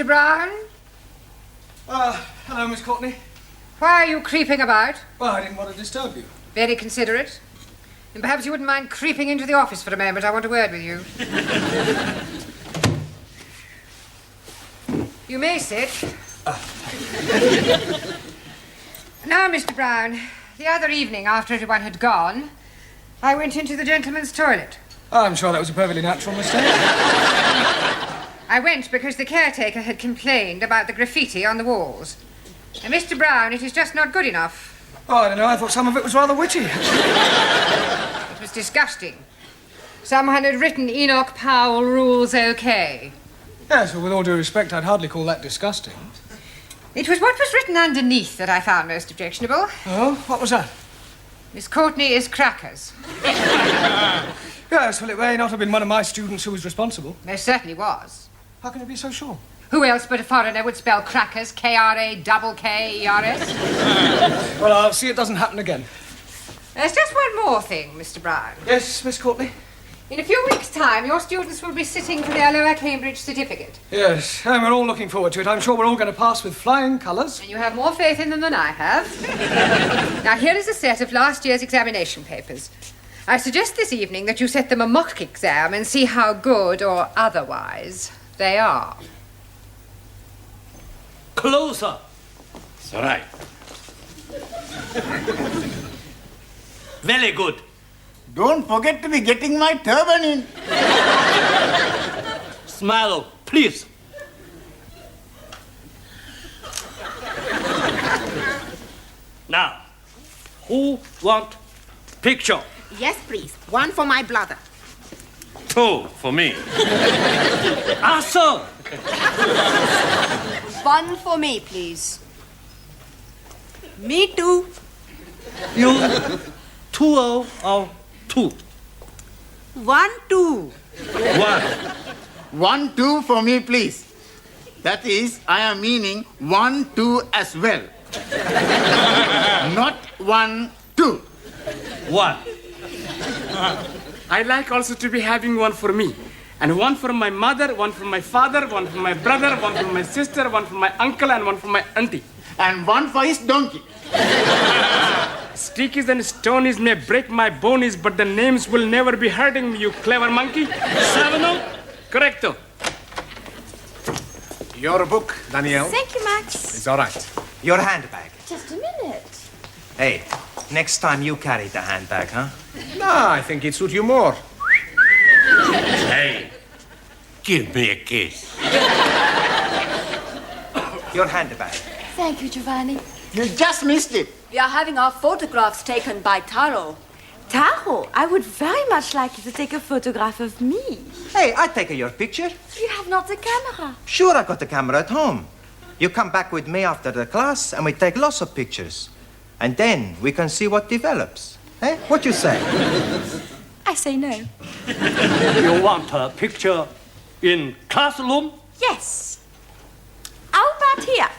Brown? Hello, Miss Courtney. Why are you creeping about? Well, I didn't want to disturb you. Very considerate. And perhaps you wouldn't mind creeping into the office for a moment. I want a word with you. You may sit. Now, Mr. Brown, the other evening, after everyone had gone, I went into the gentleman's toilet. I'm sure that was a perfectly natural mistake. I went because the caretaker had complained about the graffiti on the walls. And Mr. Brown, it is just not good enough. Oh, I don't know. I thought some of it was rather witty. It was disgusting. Someone had written Enoch Powell rules okay. Yes, well, with all due respect, I'd hardly call that disgusting. It was what was written underneath that I found most objectionable. Oh, what was that? Miss Courtney is crackers. Yes, well, it may not have been one of my students who was responsible. There certainly was. How can you be so sure? Who else but a foreigner would spell crackers, K-R-A-K-K-E-R-S? Well, I'll see it doesn't happen again. There's just one more thing, Mr. Brown. Yes, Miss Courtney? In a few weeks' time, your students will be sitting for their Lower Cambridge certificate. Yes, and we're all looking forward to it. I'm sure we're all going to pass with flying colours. And you have more faith in them than I have. Now, here is a set of last year's examination papers. I suggest this evening that you set them a mock exam and see how good or otherwise they are. Closer. It's all right. Very good. Don't forget to be getting my turban in. Smile, please. Now, who want picture? Yes, please. One for my brother. 2 for me. Answer. One for me, please. Me too. You 2 or 2? 1, 2. 1. 1, 2 for me, please. That is, I am meaning 1, 2 as well. Not 1, 2. 1. I'd like also to be having one for me. And one for my mother, one for my father, one for my brother, one for my sister, one for my uncle, and one for my auntie. And one for his donkey. Stickies and stonies may break my bonies, but the names will never be hurting me, you clever monkey. 7. Correcto. Your book, Danielle. Thank you, Max. It's all right. Your handbag. Just a minute. Hey, next time you carry the handbag, huh? No, I think it suits you more. Hey, give me a kiss. Your handbag. Thank you, Giovanni. You just missed it. We are having our photographs taken by Taro. Taro, I would very much like you to take a photograph of me. Hey, I take your picture. You have not a camera. Sure, I got the camera at home. You come back with me after the class and we take lots of pictures. And then we can see what develops. Eh? What you say? I say no. You want a picture in classroom? Yes. How about here?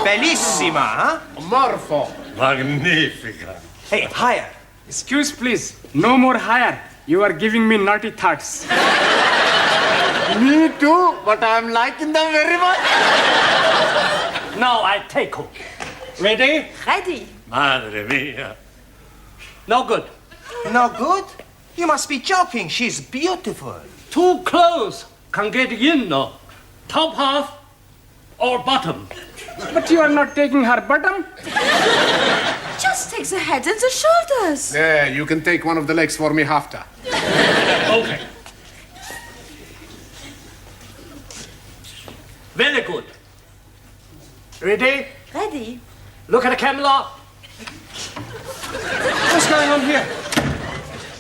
Bellissima, huh? Morpho. Magnifica. Hey, higher. Excuse, please. No more higher. You are giving me naughty thoughts. Me too, but I am liking them very much. Now I take her. Ready? Ready. Madre mia. No good. No good? You must be joking. She's beautiful. Too close. Can get in. Top half or bottom. But you are not taking her bottom. Just take the head and the shoulders. There, you can take one of the legs for me after. Okay. Very good. Ready? Ready. Look at the camera. What's going on here?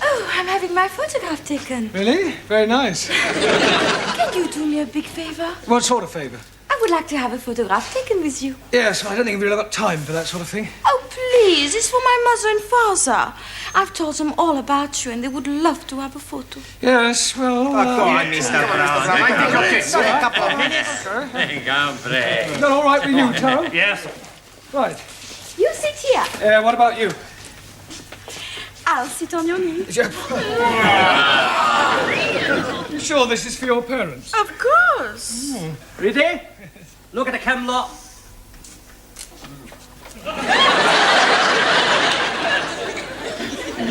Oh, I'm having my photograph taken. Really? Very nice. Can you do me a big favor? What sort of favour? I would like to have a photograph taken with you. Yes, I don't think we've really got time for that sort of thing. Oh, please. It's for my mother and father. I've told them all about you and they would love to have a photo. Yes, well... Come on, Mr. Brown. I think okay. A couple of minutes. Gambre. Is that all right with you, Taro? Yes. Right. You sit here. What about you? I'll sit on your knee. Yeah. You sure this is for your parents? Of course. Ready? Look at the camera.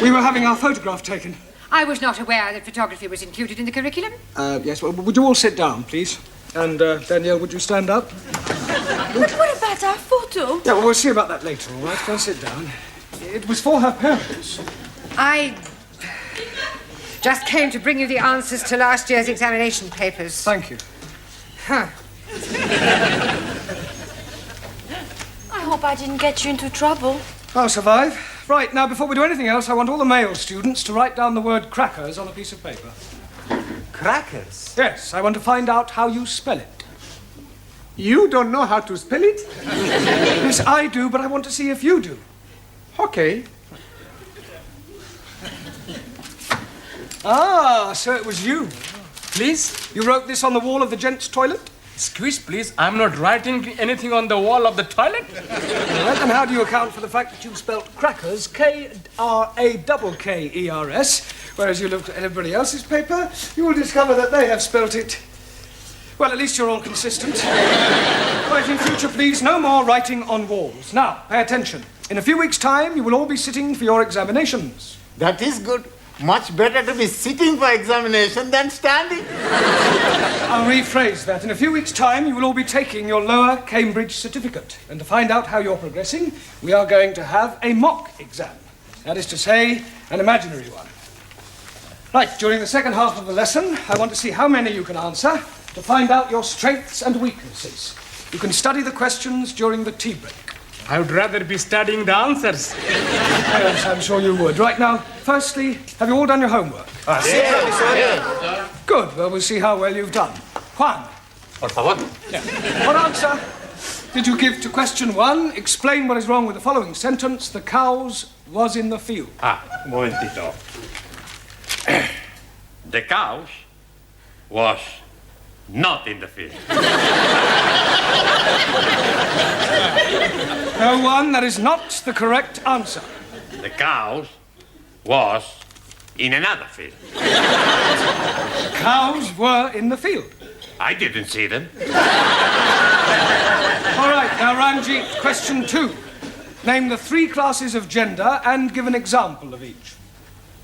We were having our photograph taken. I was not aware that photography was included in the curriculum. Yes, well, would you all sit down, please? And, Danielle, would you stand up? But what about our photo? Yeah, well, we'll see about that later, all right? Go and sit down. It was for her parents. I just came to bring you the answers to last year's examination papers. Thank you. Huh. I hope I didn't get you into trouble. I'll survive. Right, now, before we do anything else, I want all the male students to write down the word crackers on a piece of paper. Crackers? Yes, I want to find out how you spell it. You don't know how to spell it? Yes, I do, but I want to see if you do. Okay. Ah, so it was you. Please? You wrote this on the wall of the gents' toilet? Excuse, please. I'm not writing anything on the wall of the toilet. All right, and how do you account for the fact that you spelt crackers K-R-A-K-K-E-R-S, whereas you looked at everybody else's paper, you will discover that they have spelt it. Well, at least you're all consistent. Right, in future, please, no more writing on walls. Now, pay attention. In a few weeks' time, you will all be sitting for your examinations. That is good. Much better to be sitting for examination than standing. I'll rephrase that. In a few weeks' time, you will all be taking your lower Cambridge certificate. And to find out how you're progressing, we are going to have a mock exam. That is to say, an imaginary one. Right, during the second half of the lesson, I want to see how many you can answer to find out your strengths and weaknesses. You can study the questions during the tea break. I would rather be studying the answers. Yes, I'm sure you would. Right now, firstly, have you all done your homework? Yeah. Good. Well, we'll see how well you've done. Juan. Por favor. Yeah. What answer did you give to question 1? Explain what is wrong with the following sentence. The cows was in the field. Un momentito. The cows was not in the field. No, one, that is not the correct answer. The cows was in another field. Cows were in the field. I didn't see them. All right, now, Ranjit, question 2. Name the 3 classes of gender and give an example of each.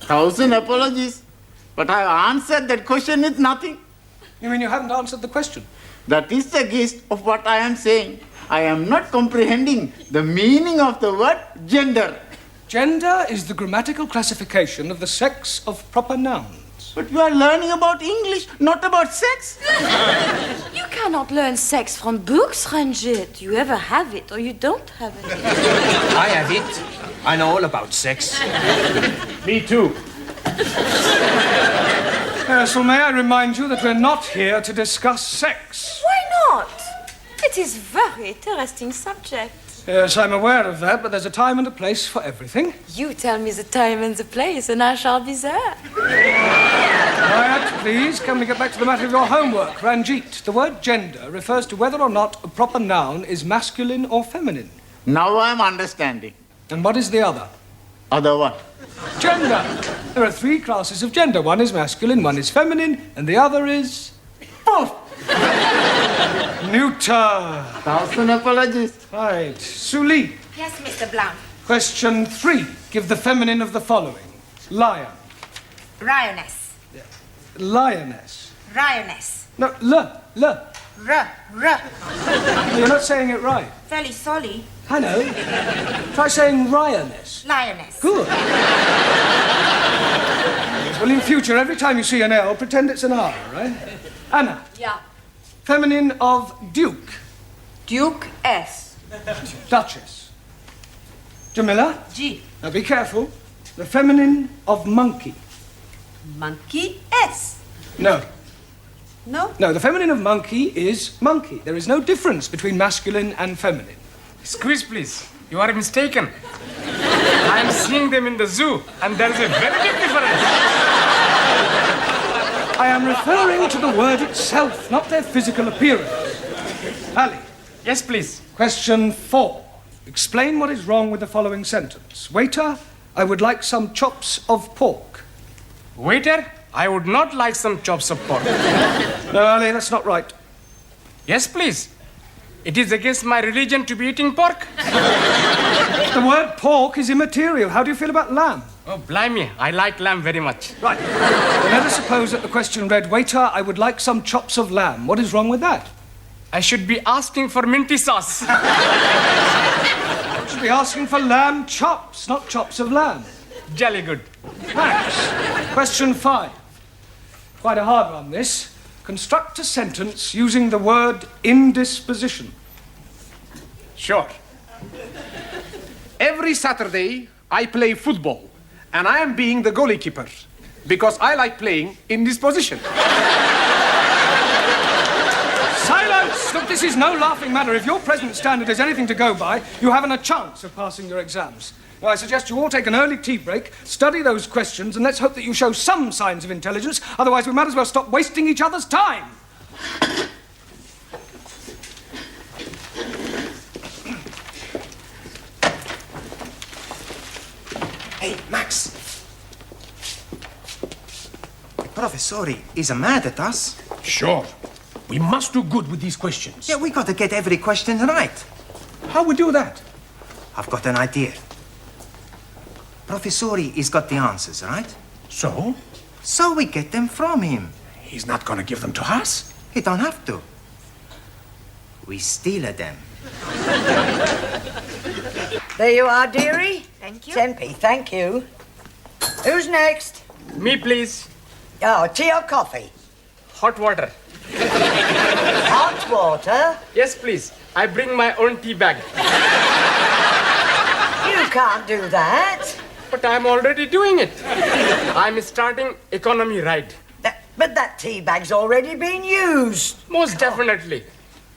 1,000 apologies. But I answered that question with nothing. You mean you haven't answered the question? That is the gist of what I am saying. I am not comprehending the meaning of the word gender. Gender is the grammatical classification of the sex of proper nouns. But you are learning about English, not about sex. You cannot learn sex from books, Ranjit. You either have it or you don't have it. I have it. I know all about sex. Me too. So may I remind you that we're not here to discuss sex. Why not? It is very interesting subject. Yes, I'm aware of that, but there's a time and a place for everything. You tell me the time and the place, and I shall be there. Quiet, please. Can we get back to the matter of your homework? Ranjit, the word gender refers to whether or not a proper noun is masculine or feminine. Now I am understanding. And what is the other? Other one. Gender. There are 3 classes of gender. One is masculine, one is feminine, and the other is... Poof! neuter. 1,000 apologies. Right. Suli, Yes, Mr. Blount. question 3. Give the feminine of the following. Lion. Lioness. Lioness. Lioness. No, l. R. You're not saying it right. Fairly sorry. I know. Try saying lioness. Lioness. Good. Yes, well, in future, every time you see an L, pretend it's an R, right? Anna. Yeah. Feminine of duke. Duke S. Duchess. Jamila. G. Now be careful. The feminine of monkey. Monkey S. No. No? No, the feminine of monkey is monkey. There is no difference between masculine and feminine. Excuse, please. You are mistaken. I am seeing them in the zoo, and there is a very big difference. I am referring to the word itself, not their physical appearance. Ali. Yes, please. Question 4. Explain what is wrong with the following sentence. Waiter, I would like some chops of pork. Waiter, I would not like some chops of pork. No, Ali, that's not right. Yes, please. It is against my religion to be eating pork. The word pork is immaterial. How do you feel about lamb? Oh, blimey, I like lamb very much. Right. Well, let us suppose that the question read, waiter, I would like some chops of lamb. What is wrong with that? I should be asking for minty sauce. You should be asking for lamb chops, not chops of lamb. Jolly good. Max, question 5. Quite a hard one, this. Construct a sentence using the word indisposition. Sure. Every Saturday, I play football, and I am being the goalkeeper because I like playing in this position. Silence! Look, this is no laughing matter. If your present standard is anything to go by, you haven't a chance of passing your exams. Now, I suggest you all take an early tea break, study those questions, and let's hope that you show some signs of intelligence. Otherwise, we might as well stop wasting each other's time. Hey, Max. The professor is mad at us. Sure. We must do good with these questions. Yeah, we got to get every question right. How we do that? I've got an idea. Professor is got the answers, right? So? So we get them from him. He's not going to give them to us. He don't have to. We steal them. There you are, dearie. Thank you. Tempe, thank you. Who's next? Me, please. Oh, tea or coffee? Hot water. Hot water? Yes, please. I bring my own tea bag. You can't do that. But I'm already doing it. I'm starting economy ride. But that tea bag's already been used. Most definitely.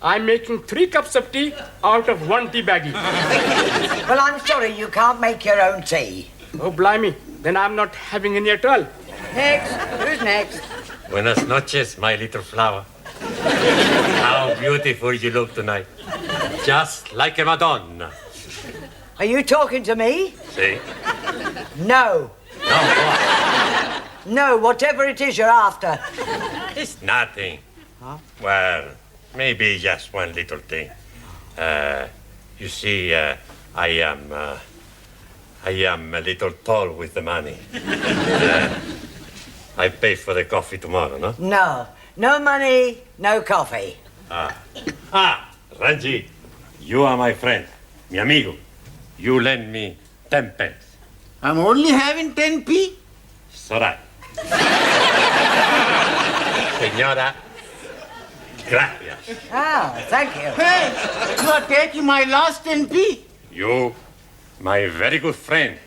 I'm making 3 cups of tea out of 1 tea baggie. Well, I'm sorry you can't make your own tea. Oh, blimey. Then I'm not having any at all. Next. Who's next? Buenas noches, my little flower. How beautiful you look tonight. Just like a Madonna. Are you talking to me? See? No. No, what? No, whatever it is you're after. It's nothing. Huh? Well, maybe just one little thing. You see, I am a little tall with the money. I pay for the coffee tomorrow, no? No. No money, no coffee. Ranjit, you are my friend, mi amigo. You lend me 10 pence. I'm only having 10p. It's all right. Señora, gracias. Thank you. Hey, you are taking my last 10p. You, my very good friend.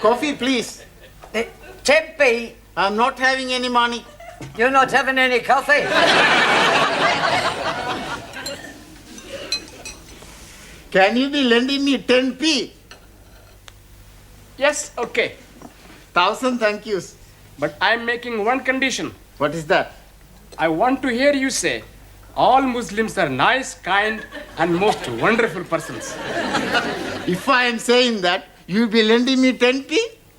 Coffee, please. 10p. I'm not having any money. You're not having any coffee? Can you be lending me 10p? Yes, okay. 1,000 thank yous. But I'm making one condition. What is that? I want to hear you say, all Muslims are nice, kind, and most wonderful persons. If I am saying that, you'll be lending me 10p?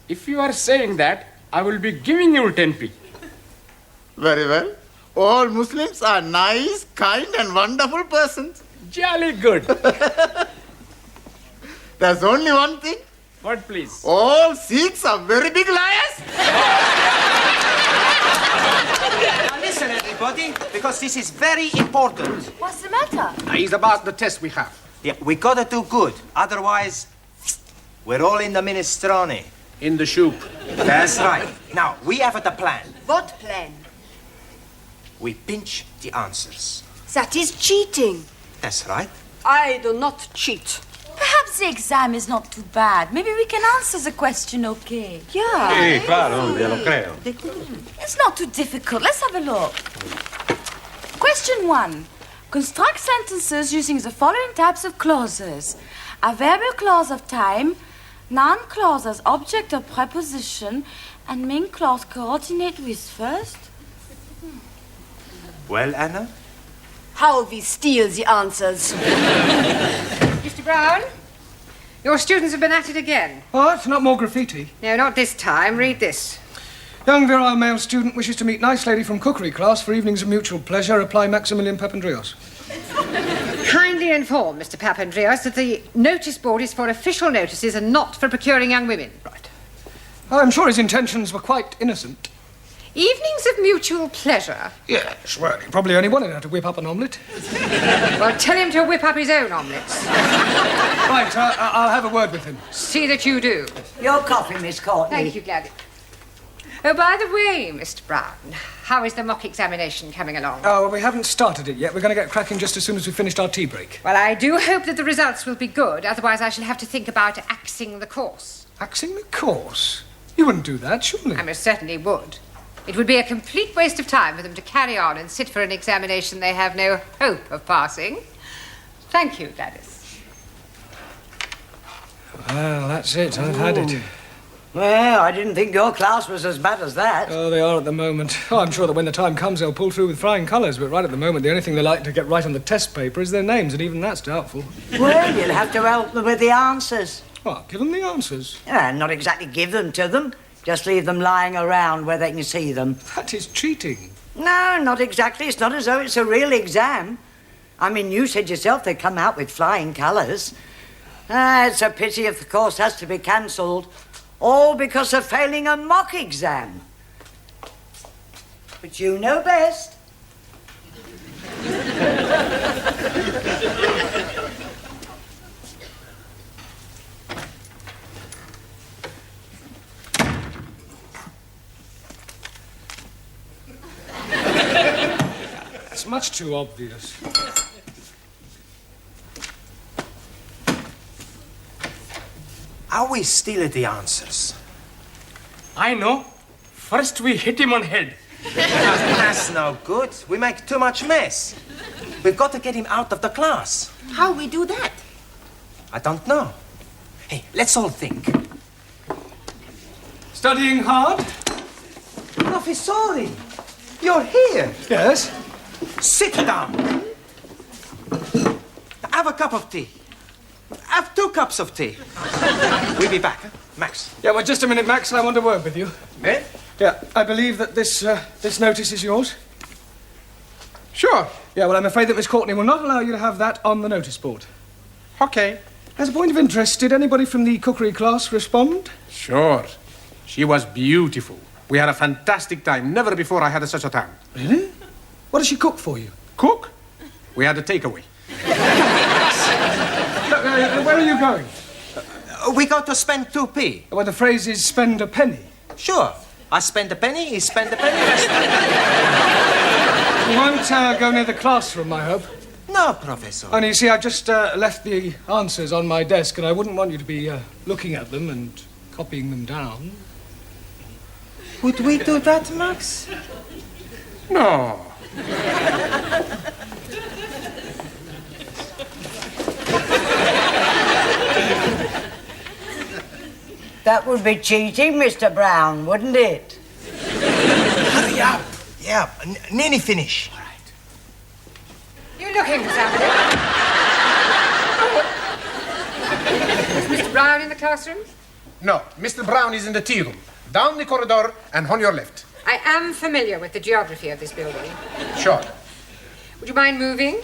If you are saying that, I will be giving you 10p. Very well. All Muslims are nice, kind, and wonderful persons. Jolly good. There's only one thing. What, please? All Sikhs are very big liars. Now listen, everybody, because this is very important. What's the matter? It's about the test we have. Yeah, we gotta do good. Otherwise, we're all in the minestrone. In the soup. That's right. Now, we have the plan. What plan? We pinch the answers. That is cheating. That's right. I do not cheat. Perhaps the exam is not too bad. Maybe we can answer the question okay. Yeah. Sí, claro, ya lo creo. It's not too difficult. Let's have a look. Question 1. Construct sentences using the following types of clauses. Adverbial clause of time, noun clause as object or preposition, and main clause coordinate with first. Well, Anna? How we steal the answers. Mr. Brown, your students have been at it again. What? Not more graffiti? No, not this time. Read this. Young virile male student wishes to meet nice lady from cookery class for evenings of mutual pleasure. Reply Maximilian Papandreou. Kindly inform Mr. Papandreou that the notice board is for official notices and not for procuring young women. Right. I'm sure his intentions were quite innocent. Evenings of mutual pleasure? Yes, well, he probably only wanted her to whip up an omelette. Well, tell him to whip up his own omelettes. Right, I'll have a word with him. See that you do. Your coffee, Miss Courtney. Thank you, Gladys. Oh, by the way, Mr. Brown, how is the mock examination coming along? Oh, well, we haven't started it yet. We're going to get cracking just as soon as we've finished our tea break. Well, I do hope that the results will be good. Otherwise, I shall have to think about axing the course. Axing the course? You wouldn't do that, surely? I most certainly would. It would be a complete waste of time for them to carry on and sit for an examination they have no hope of passing. Thank you, Gladys. Well, that's it. I've had it. Well, I didn't think your class was as bad as that. Oh, they are at the moment. Oh, I'm sure that when the time comes, they'll pull through with flying colours. But right at the moment, the only thing they like to get right on the test paper is their names, and even that's doubtful. Well, you'll have to help them with the answers. What, give them the answers? Not exactly give them to them. Just leave them lying around where they can see them. That is cheating. No, not exactly. It's not as though it's a real exam. I mean, you said yourself they come out with flying colours. It's a pity if the course has to be cancelled, all because of failing a mock exam. But you know best. It's much too obvious. Are we still at the answers? I know. First we hit him on head. That's no good. We make too much mess. We've got to get him out of the class. How we do that? I don't know. Hey, let's all think. Studying hard? Professore, you're here. Yes? Sit down. Have a cup of tea. Have 2 cups of tea. We'll be back, huh? Max. Yeah, well, just a minute, Max. I want to work with you. Eh? Yeah, I believe that this notice is yours. Sure. Yeah, well, I'm afraid that Miss Courtney will not allow you to have that on the notice board. Okay. As a point of interest, did anybody from the cookery class respond? Sure. She was beautiful. We had a fantastic time. Never before I had such a time. Really? What does she cook for you? Cook? We had a takeaway. Where are you going? We got to spend 2p. Well, the phrase is spend a penny. Sure. I spend a penny, he spend a penny. You won't go near the classroom, I hope. No, Professor. Only, you see, I've just left the answers on my desk, and I wouldn't want you to be looking at them and copying them down. Would we do that, Max? No. That would be cheating, Mr. Brown, wouldn't it? Hurry up. Yeah, nearly finish. All right. You looking for somebody? Is Mr. Brown in the classroom? No, Mr. Brown is in the tea room. Down the corridor and on your left. I am familiar with the geography of this building. Sure. Would you mind moving?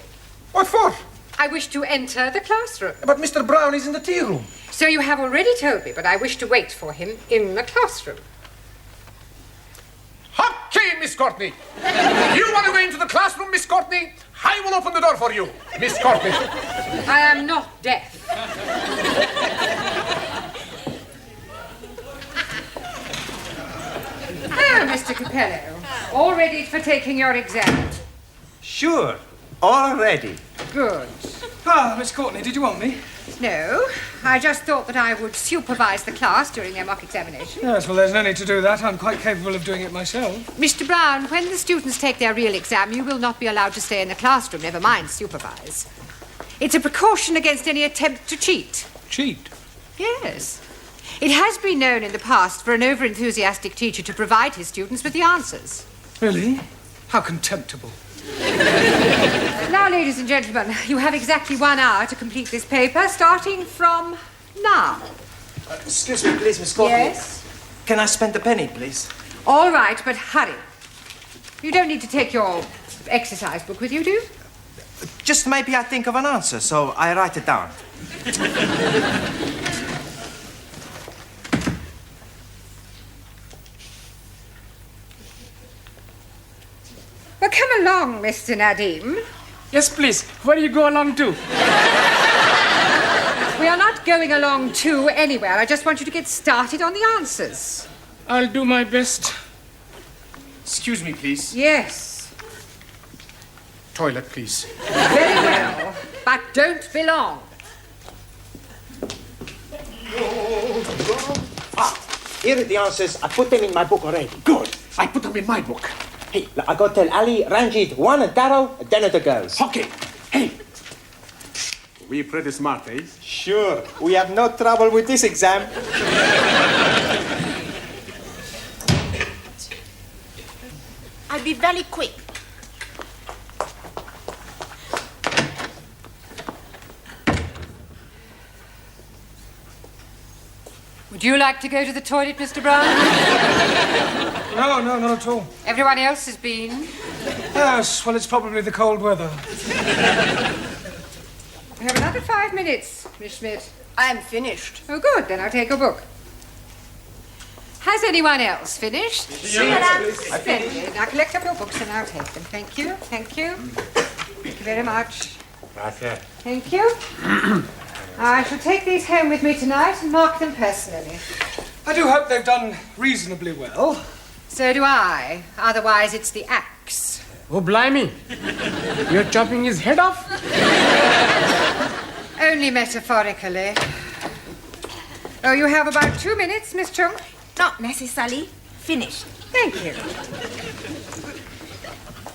What for? I wish to enter the classroom. But Mr. Brown is in the tea room. So you have already told me, but I wish to wait for him in the classroom. Okay, Miss Courtney. You want to go into the classroom, Miss Courtney? I will open the door for you, Miss Courtney. I am not deaf. Oh, Mr. Capello, all ready for taking your exam? Sure. All ready. Good. Ah, Miss Courtney, did you want me? No, I just thought that I would supervise the class during their mock examination. Yes, well, there's no need to do that. I'm quite capable of doing it myself. Mr. Brown, when the students take their real exam, you will not be allowed to stay in the classroom, never mind supervise. It's a precaution against any attempt to cheat. Cheat? Yes. It has been known in the past for an over-enthusiastic teacher to provide his students with the answers. Really? How contemptible. Now, ladies and gentlemen, you have exactly 1 hour to complete this paper, starting from now. Excuse me, please, Miss Courtney. Yes? Can I spend a penny, please? All right, but hurry. You don't need to take your exercise book with you, do you? Just maybe I think of an answer, so I write it down. Well, come along, Mr. Nadim. Yes, please. Where do you go along to? We are not going along to anywhere. I just want you to get started on the answers. I'll do my best. Excuse me, please. Yes. Toilet, please. Very well. But don't be long. Here are the answers. I put them in my book already. Good. I put them in my book. Hey, I got to tell Ali, Ranjit, Juan, and Daro, and then the girls. Okay. Hey. We pretty smart, eh? Sure. We have no trouble with this exam. I'll be very quick. Would you like to go to the toilet, Mr. Brown? No, not at all. Everyone else has been. Yes, well, it's probably the cold weather. We have another 5 minutes, Miss Schmidt. I am finished. Oh, good. Then I'll take your book. Has anyone else finished? Splendid. Now collect up your books and I'll take them. Thank you. Thank you. Thank you very much. Gracias. Thank you. I shall take these home with me tonight and mark them personally. I do hope they've done reasonably well. So do I. Otherwise, it's the axe. Oh, blimey. You're chopping his head off? Only metaphorically. Oh, you have about 2 minutes, Miss Chung. Not necessarily. Finished. Thank you.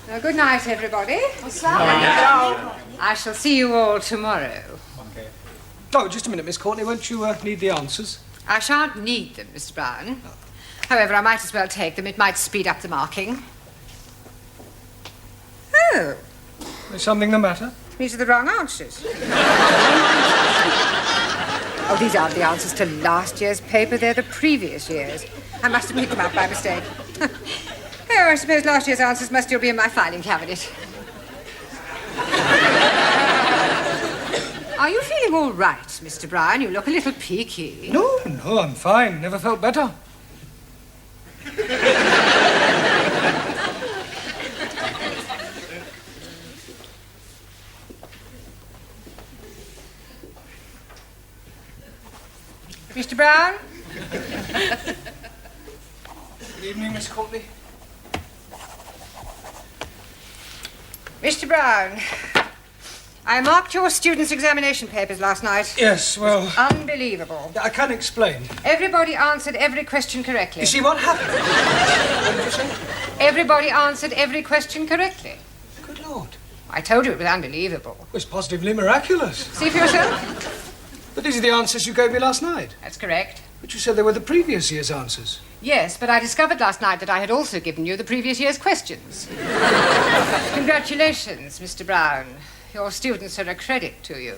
Now, good night, everybody. I shall see you all tomorrow. Oh, just a minute, Miss Courtney. Won't you need the answers? I shan't need them, Mr. Brown. However, I might as well take them. It might speed up the marking. Oh. Is something the matter? These are the wrong answers. Oh, these aren't the answers to last year's paper. They're the previous year's. I must have picked them up by mistake. Oh, I suppose last year's answers must still be in my filing cabinet. Are you feeling all right, Mr. Brown? You look a little peaky. No, I'm fine. Never felt better. Mr. Brown? Good evening, Miss Courtney. Mr. Brown, I marked your students' examination papers last night. Yes, well... Unbelievable. I can explain. Everybody answered every question correctly. You see what happened? What did you say? Everybody answered every question correctly. Good Lord. I told you it was unbelievable. It was positively miraculous. See for yourself? But these are the answers you gave me last night. That's correct. But you said they were the previous year's answers. Yes, but I discovered last night that I had also given you the previous year's questions. Congratulations, Mr. Brown. Your students are a credit to you.